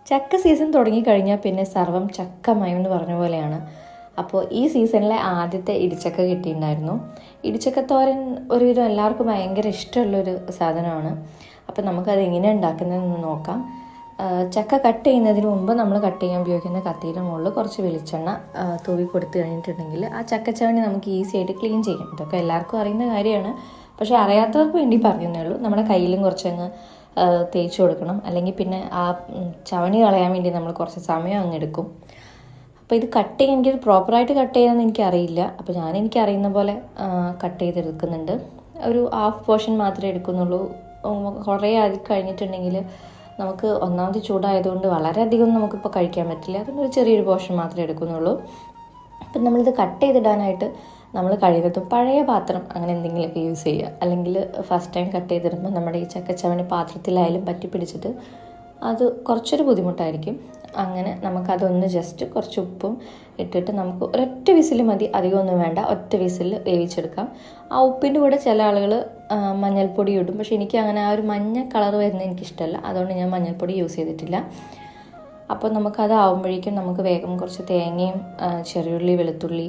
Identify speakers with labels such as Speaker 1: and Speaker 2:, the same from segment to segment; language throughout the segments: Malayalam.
Speaker 1: ചക്ക സീസൺ തുടങ്ങിക്കഴിഞ്ഞാൽ പിന്നെ സർവ്വം ചക്കമയം എന്ന് പറഞ്ഞ പോലെയാണ്. അപ്പോൾ ഈ സീസണിലെ ആദ്യത്തെ ഇടിച്ചക്ക കിട്ടിയിട്ടുണ്ടായിരുന്നു. ഇടിച്ചക്കത്തോരൻ ഒരുവിധം എല്ലാവർക്കും ഭയങ്കര ഇഷ്ടമുള്ളൊരു സാധനമാണ്. അപ്പോൾ നമുക്കത് എങ്ങനെയാണ് ഉണ്ടാക്കുന്നതെന്ന് നോക്കാം. ചക്ക കട്ട് ചെയ്യുന്നതിന് മുമ്പ് നമ്മൾ കട്ട് ചെയ്യാൻ ഉപയോഗിക്കുന്ന കത്തിയുടെ മുകളിൽ കുറച്ച് വെളിച്ചെണ്ണ തൂവി കൊടുത്തു കഴിഞ്ഞിട്ടുണ്ടെങ്കിൽ ആ ചക്കച്ചവണി നമുക്ക് ഈസി ആയിട്ട് ക്ലീൻ ചെയ്യും. ഇതൊക്കെ എല്ലാവർക്കും അറിയുന്ന കാര്യമാണ്, പക്ഷേ അറിയാത്തവർക്ക് വേണ്ടി പറയുന്നേ ഉള്ളൂ. നമ്മുടെ കയ്യിലും കുറച്ചങ്ങ് തേച്ച് കൊടുക്കണം, അല്ലെങ്കിൽ പിന്നെ ആ ചവണി കളയാൻ വേണ്ടി നമ്മൾ കുറച്ച് സമയം അങ്ങ് എടുക്കും. അപ്പോൾ ഇത് കട്ട് ചെയ്യാൻ എനിക്ക് പ്രോപ്പറായിട്ട് കട്ട് ചെയ്യാമെന്ന് എനിക്കറിയില്ല. അപ്പോൾ എനിക്കറിയുന്ന പോലെ കട്ട് ചെയ്തെടുക്കുന്നുണ്ട്. ഒരു ഹാഫ് പോർഷൻ മാത്രമേ എടുക്കുന്നുള്ളൂ. കുറേ ആയി കഴിഞ്ഞിട്ടുണ്ടെങ്കിൽ നമുക്ക് ഒന്നാമത് ചൂടായതുകൊണ്ട് വളരെയധികം നമുക്കിപ്പോൾ കഴിക്കാൻ പറ്റില്ല. അതുകൊണ്ട് ഒരു ചെറിയൊരു പോർഷൻ മാത്രമേ എടുക്കുന്നുള്ളൂ. അപ്പം നമ്മളിത് കട്ട് ചെയ്തിടാനായിട്ട് നമ്മൾ കഴിയുന്നതും പഴയ പാത്രം അങ്ങനെ എന്തെങ്കിലുമൊക്കെ യൂസ് ചെയ്യുക. അല്ലെങ്കിൽ ഫസ്റ്റ് ടൈം കട്ട് ചെയ്തിടുമ്പോൾ നമ്മുടെ ഈ ചക്കച്ചവണി പാത്രത്തിലായാലും പറ്റി പിടിച്ചിട്ട് അത് കുറച്ചൊരു ബുദ്ധിമുട്ടായിരിക്കും. അങ്ങനെ നമുക്കതൊന്ന് ജസ്റ്റ് കുറച്ച് ഉപ്പും ഇട്ടിട്ട് നമുക്ക് ഒരൊറ്റ വിസിൽ മതി, അധികമൊന്നും വേണ്ട, ഒറ്റ വിസിൽ വേവിച്ചെടുക്കാം. ആ ഉപ്പിൻ്റെ കൂടെ ചില ആളുകൾ മഞ്ഞൾപ്പൊടി ഇടും, പക്ഷേ എനിക്ക് അങ്ങനെ ആ ഒരു മഞ്ഞ കളർ വരുന്നത് എനിക്കിഷ്ടമല്ല. അതുകൊണ്ട് ഞാൻ മഞ്ഞൾപ്പൊടി യൂസ് ചെയ്തിട്ടില്ല. അപ്പോൾ നമുക്കതാവുമ്പോഴേക്കും നമുക്ക് വേഗം കുറച്ച് തേങ്ങയും ചെറിയുള്ളി വെളുത്തുള്ളി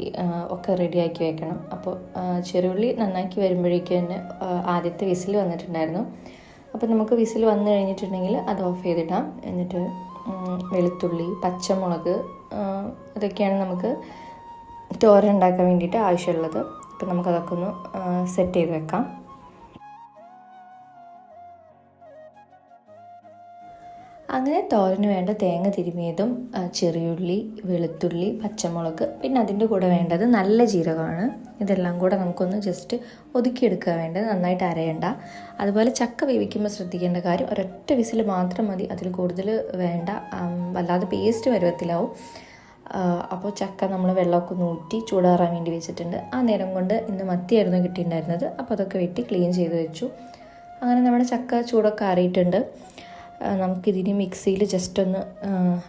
Speaker 1: ഒക്കെ റെഡിയാക്കി വെക്കണം. അപ്പോൾ ചെറിയുള്ളി നന്നാക്കി വരുമ്പോഴേക്കും തന്നെ ആദ്യത്തെ വിസിൽ വന്നിട്ടുണ്ടായിരുന്നു. അപ്പോൾ നമുക്ക് വിസിൽ വന്നു കഴിഞ്ഞിട്ടുണ്ടെങ്കിൽ അത് ഓഫ് ചെയ്തിടാം. എന്നിട്ട് വെളുത്തുള്ളി, പച്ചമുളക് അതൊക്കെയാണ് നമുക്ക് തോരൻ ഉണ്ടാക്കാൻ വേണ്ടിയിട്ട് ആവശ്യമുള്ളത്. അപ്പോൾ നമുക്കതൊക്കെ ഒന്ന് സെറ്റ് ചെയ്ത് വെക്കാം. അങ്ങനെ തോരന് വേണ്ട തേങ്ങ തിരുമിയതും ചെറിയുള്ളി, വെളുത്തുള്ളി, പച്ചമുളക്, പിന്നെ അതിൻ്റെ കൂടെ വേണ്ടത് നല്ല ജീരകമാണ്. ഇതെല്ലാം കൂടെ നമുക്കൊന്ന് ജസ്റ്റ് ഒതുക്കിയെടുക്കുക വേണ്ടത്, നന്നായിട്ട് അരയണ്ട. അതുപോലെ ചക്ക വേവിക്കുമ്പോൾ ശ്രദ്ധിക്കേണ്ട കാര്യം ഒരൊറ്റ വിസിൽ മാത്രം മതി, അതിൽ കൂടുതൽ വേണ്ട, വല്ലാതെ പേസ്റ്റ് പരുവത്തിലാവും. അപ്പോൾ ചക്ക നമ്മൾ വെള്ളമൊക്കെ ഊറ്റി ചൂടാറാൻ വേണ്ടി വെച്ചിട്ടുണ്ട്. ആ നേരം കൊണ്ട് ഇന്ന് മത്തിയായിരുന്നു കിട്ടിയിട്ടുണ്ടായിരുന്നത്. അപ്പോൾ അതൊക്കെ വെട്ടി ക്ലീൻ ചെയ്ത് വെച്ചു. അങ്ങനെ നമ്മുടെ ചക്ക ചൂടൊക്കെ ആറിയിട്ടുണ്ട്. നമുക്കിതിന് മിക്സിയിൽ ജസ്റ്റ് ഒന്ന്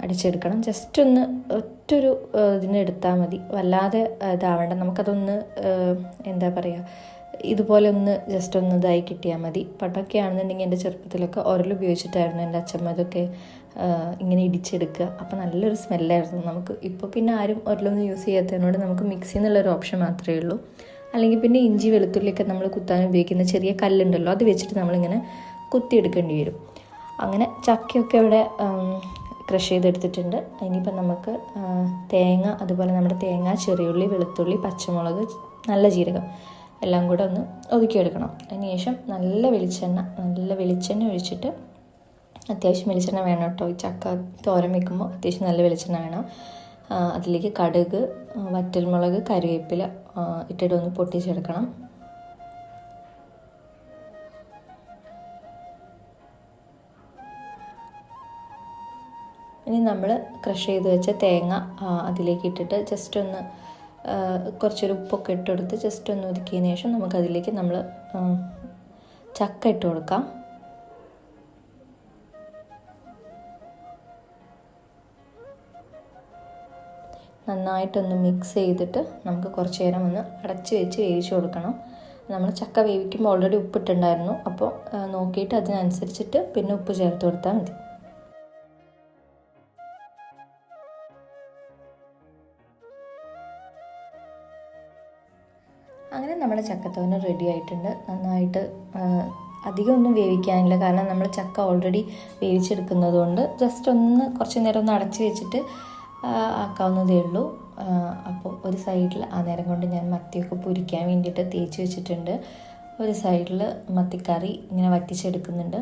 Speaker 1: അടിച്ചെടുക്കണം. ജസ്റ്റ് ഒന്ന് ഒറ്റൊരു ഇതിന് എടുത്താൽ മതി, വല്ലാതെ ഇതാവേണ്ട. നമുക്കതൊന്ന് എന്താ പറയുക, ഇതുപോലെ ഒന്ന് ജസ്റ്റ് ഒന്ന് ഇതായി കിട്ടിയാൽ മതി. പണ്ടൊക്കെ ആണെന്നുണ്ടെങ്കിൽ എൻ്റെ ചെറുപ്പത്തിലൊക്കെ ഉരൽ ഉപയോഗിച്ചിട്ടായിരുന്നു എൻ്റെ അച്ഛമ്മ ഇതൊക്കെ ഇങ്ങനെ ഇടിച്ചെടുക്കുക. അപ്പോൾ നല്ലൊരു സ്മെല്ലായിരുന്നു നമുക്ക്. ഇപ്പോൾ പിന്നെ ആരും ഉരലൊന്നും യൂസ് ചെയ്യാത്തതിനോട് നമുക്ക് മിക്സി എന്നുള്ളൊരു ഓപ്ഷൻ മാത്രമേ ഉള്ളൂ. അല്ലെങ്കിൽ പിന്നെ ഇഞ്ചി വെളുത്തുള്ളിയൊക്കെ നമ്മൾ കുത്താൻ ഉപയോഗിക്കുന്ന ചെറിയ കല്ലുണ്ടല്ലോ, അത് വെച്ചിട്ട് നമ്മളിങ്ങനെ കുത്തിയെടുക്കേണ്ടി വരും. അങ്ങനെ ചക്കയൊക്കെ ഇവിടെ ക്രഷ് ചെയ്തെടുത്തിട്ടുണ്ട്. ഇനിയിപ്പം നമുക്ക് തേങ്ങ, അതുപോലെ നമ്മുടെ തേങ്ങ, ചെറിയുള്ളി, വെളുത്തുള്ളി, പച്ചമുളക്, നല്ല ജീരകം എല്ലാം കൂടെ ഒന്ന് ഒതുക്കിയെടുക്കണം. അതിനുശേഷം നല്ല വെളിച്ചെണ്ണ ഒഴിച്ചിട്ട്, അത്യാവശ്യം വെളിച്ചെണ്ണ വേണം കേട്ടോ, ഈ ചക്ക തോരൻ വെക്കുമ്പോൾ അത്യാവശ്യം നല്ല വെളിച്ചെണ്ണ വേണം. അതിലേക്ക് കടുക്, വറ്റൽമുളക്, കറിവേപ്പില ഇട്ടിട്ട് ഒന്ന് പൊട്ടിച്ചെടുക്കണം. ഇനി നമ്മൾ ക്രഷ് ചെയ്ത് വെച്ച തേങ്ങ അതിലേക്ക് ഇട്ടിട്ട് ജസ്റ്റ് ഒന്ന് കുറച്ചൊരു ഉപ്പൊക്കെ ഇട്ടെടുത്ത് ജസ്റ്റ് ഒന്ന് ഒതുക്കിയതിന് ശേഷം നമുക്കതിലേക്ക് നമ്മൾ ചക്ക ഇട്ട് കൊടുക്കാം. നന്നായിട്ടൊന്ന് മിക്സ് ചെയ്തിട്ട് നമുക്ക് കുറച്ച് നേരം ഒന്ന് അടച്ച് വെച്ച് വേവിച്ച് കൊടുക്കണം. നമ്മൾ ചക്ക വേവിക്കുമ്പോൾ ഓൾറെഡി ഉപ്പിട്ടുണ്ടായിരുന്നു. അപ്പോൾ നോക്കിയിട്ട് അതിനനുസരിച്ചിട്ട് പിന്നെ ഉപ്പ് ചേർത്ത് കൊടുത്താൽ മതി. അങ്ങനെ നമ്മുടെ ചക്കത്തോരൻ റെഡി ആയിട്ടുണ്ട്. നന്നായിട്ട് അധികം ഒന്നും വേവിക്കാനില്ല, കാരണം നമ്മൾ ചക്ക ഓൾറെഡി വേവിച്ചെടുക്കുന്നത് കൊണ്ട് ജസ്റ്റ് ഒന്ന് കുറച്ച് നേരം ഒന്ന് അടച്ച് വെച്ചിട്ട് ആക്കാവുന്നതേ ഉള്ളൂ. അപ്പോൾ ഒരു സൈഡിൽ ആ നേരം കൊണ്ട് ഞാൻ മത്തിയൊക്കെ പൊരിക്കാൻ വേണ്ടിയിട്ട് തേച്ച് വെച്ചിട്ടുണ്ട്. ഒരു സൈഡിൽ മത്തിക്കറി ഇങ്ങനെ വറ്റിച്ചെടുക്കുന്നുണ്ട്.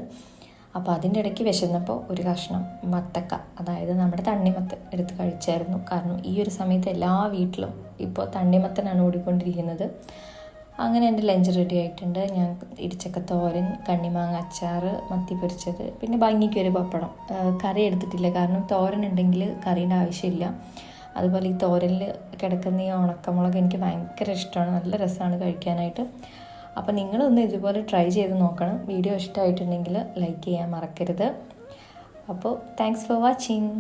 Speaker 1: അപ്പോൾ അതിൻ്റെ ഇടയ്ക്ക് വിശന്നപ്പോൾ ഒരു കഷ്ണം മത്തക്ക, അതായത് നമ്മുടെ തണ്ണിമത്തൻ എടുത്ത് കഴിച്ചായിരുന്നു. കാരണം ഈ ഒരു സമയത്ത് എല്ലാ വീട്ടിലും ഇപ്പോൾ തണ്ണിമത്തനാണ് ഓടിക്കൊണ്ടിരിക്കുന്നത്. അങ്ങനെ എൻ്റെ ലഞ്ച് റെഡി ആയിട്ടുണ്ട്. ഞാൻ ഇടിച്ചക്ക തോരൻ, കണ്ണിമാങ്ങ അച്ചാർ, മത്തി പൊരിച്ചത്, പിന്നെ ഭംഗിക്കൊരു പപ്പടം. കറി എടുത്തിട്ടില്ല, കാരണം തോരൻ ഉണ്ടെങ്കിൽ കറീൻ്റെ ആവശ്യമില്ല. അതുപോലെ ഈ തോരനിൽ കിടക്കുന്ന ഈ ഉണക്കമുളക് എനിക്ക് ഭയങ്കര ഇഷ്ടമാണ്, നല്ല രസമാണ് കഴിക്കാനായിട്ട്. അപ്പോൾ നിങ്ങളൊന്ന് ഇതുപോലെ ട്രൈ ചെയ്ത് നോക്കണം. വീഡിയോ ഇഷ്ടമായിട്ടുണ്ടെങ്കിൽ ലൈക്ക് ചെയ്യാൻ മറക്കരുത്. അപ്പോൾ താങ്ക്സ് ഫോർ വാച്ചിങ്.